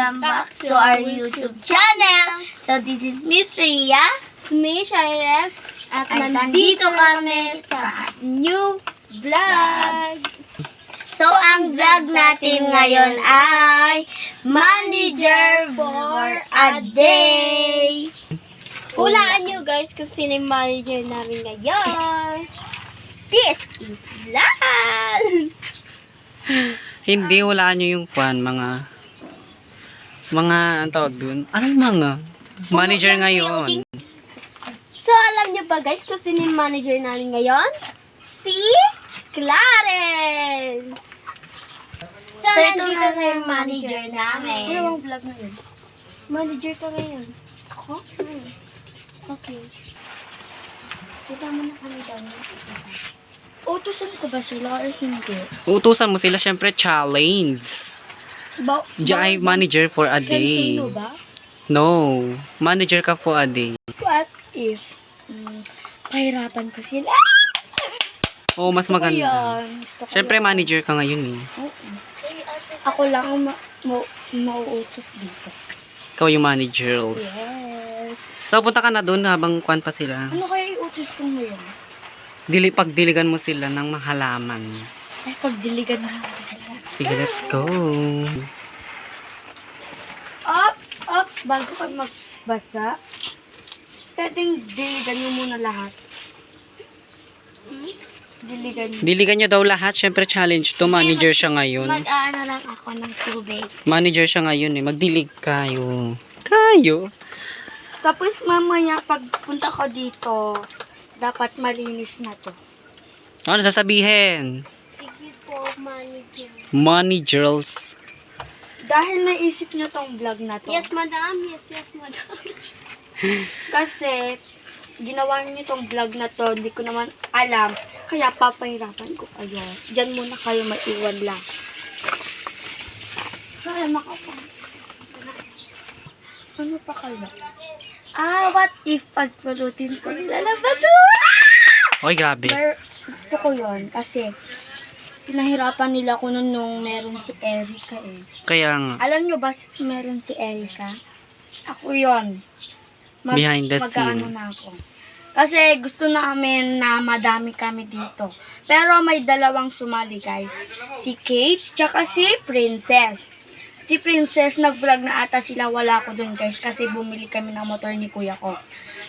Welcome back to our YouTube channel. So this is Miss Ria. It's me, Shirem. At nandito kami sa new vlog. So ang vlog natin ngayon ay Manager for a Day. Hulaan nyo guys kung sino yung manager namin ngayon. This is Lan! Hindi, walaan nyo yung kwan, mga, ang tawag dun? Anong mga? Manager ngayon. So, alam nyo ba guys kung sino yung manager namin ngayon? Si Clarence! So ito na yung manager namin. Ano ang vlog na yun? Manager ka ngayon. Ako? Okay. Kita mo na kami daw. Utusan ko ba sila or hindi? Uutusan mo sila, syempre, challenge. Diyan ay manager for a day. Sino ba? No, manager ka for a day. What if pahirapan ko sila? Oo, mas Gusto ko maganda. yan. Gusto ko Syempre, yan. manager ka ngayon eh. Oo. Ako lang ang mauutos dito. Ikaw yung managers. Yes. So, punta ka na doon habang kwan pa sila. Ano kaya iutos ko ngayon? Pagdiligan mo sila ng mga halaman. Ay, pagdiligan na lang sila. Sige, let's go. Up, bago ka magbasa, pwedeng diligan nyo muna lahat. Diligan nyo. Diligan nyo daw lahat. Syempre, challenge to. Manager siya ngayon. Mag-aano lang ako ng tubig. Manager siya ngayon eh. Magdilig kayo. Kayo? Tapos mamaya, pagpunta ko dito, dapat malinis na to. Ano sasabihin? Sige po, manager. Managers. Dahil naisip nyo tong vlog na to. Yes, madam. Yes, madam. Kasi, ginawa nyo tong vlog na to, hindi ko naman alam. Kaya papahirapan ko kayo. Diyan muna kayo maiwan lang. Kaya ano pa kayo? What if pagpulutin ko sila ng basura? Oy, grabe. Pero, gusto ko yon kasi pinahirapan nila ko nung meron si Erica eh. Kaya nga. Alam nyo ba meron si Erica? Ako yon. Behind the mag-aano scene. na ako. Kasi gusto namin na madami kami dito. Pero may dalawang sumali guys. Si Kate, tsaka si Princess. Si Princess, nag-vlog na ata sila. Wala ko dun guys. Kasi bumili kami ng motor ni kuya ko.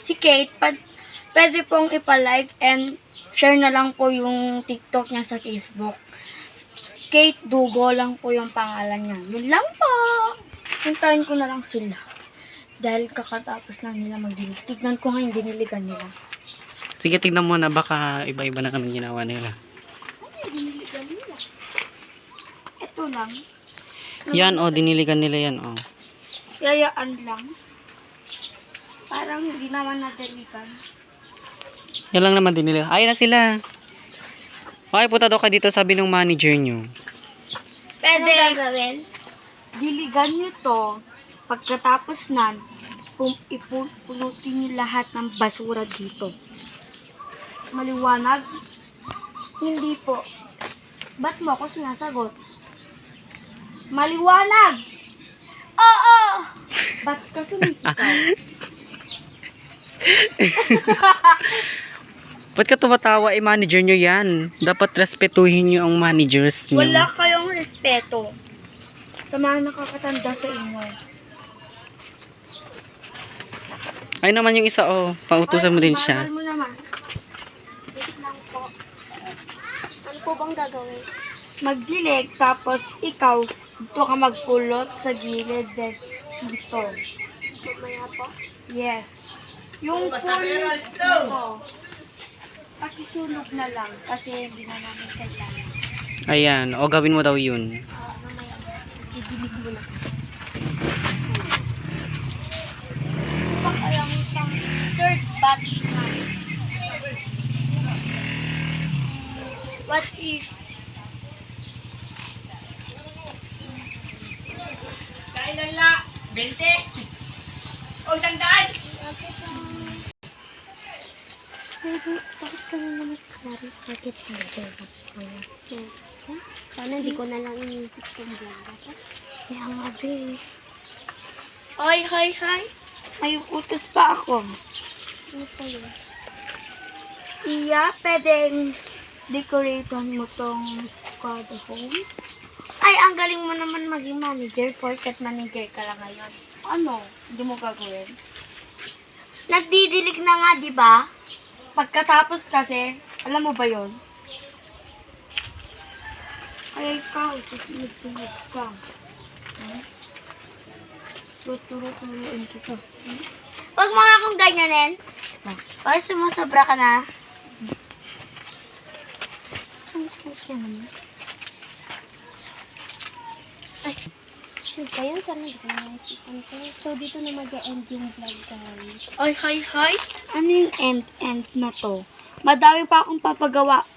Si Kate, pwede pong ipalike and share na lang po yung TikTok niya sa Facebook. Kate Dugo lang po yung pangalan niya. Yun lang po. Hintayin ko na lang sila. Dahil kakatapos lang nila magdilig. Tignan ko nga yung diniligan nila. Sige, tignan mo na. Baka iba-iba na kami ginawa nila. Ano yung diniligan nila? Ito lang. Yan, oh. Diniligan nila yan, oh. Yayaan lang. Parang hindi naman nadiligan. Yan lang naman diniligan. Ayun na sila. Okay, punta daw ka dito, sabi ng manager nyo. Pwede. Ano gagawin? Diligan nyo to. Pagkatapos nan, ipulutin nyo lahat ng basura dito. Maliwanag? Hindi po. Ba't mo ako sinasagot? Maliwanag! Oo! Ba't ka sumisigaw? Ba't ka tumatawa? Eh, manager nyo yan. Dapat respetuhin nyo ang managers nyo. Wala kayong respeto sa mga nakakatanda sa inyo. Ay naman yung isa, oh. Pautusan mo din siya. Mahal mo naman. Wait lang po. Ano po bang gagawin? Magdilig, tapos ikaw, dito ka magpulot sa gilid dito. Mamaya po? Yes. Yung pulot dito, pakisunog na lang kasi hindi na namin kailangan. Ayan. O, gawin mo daw yun. Mamaya, idilig mo na. Ito kayang isang third batch na. What if Kailan la? 20? O, 100? Bakit ka na naman si Clarice? Bakit hindi sa kanya? Sana hindi ko na lang inisip kong vlog. Kaya nga, be. Oy, hi, hi. May utos pa ako. Ano pa yun? Iya, pwedeng decoraton mo tong squad home. Ay, ang galing mo naman maging manager, porket manager ka lang ngayon. Ano? Hindi mo gagawin? Nagdidilig na nga, di ba? Pagkatapos kasi, alam mo ba yon? Ay, ikaw, susunod-sunod ka. Tuturo-turuin kita. Huwag mo nga akong ganyanin. Or sumusobra ka na. Susunod naman. Shoot kayo, sana dito na naisipan ko. So, dito na mag-end yung vlog, guys. Ay, hi, hi. Ano yung end na to? Madami pa akong papagawa.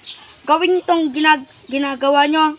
Gawin itong ginagawa nyo.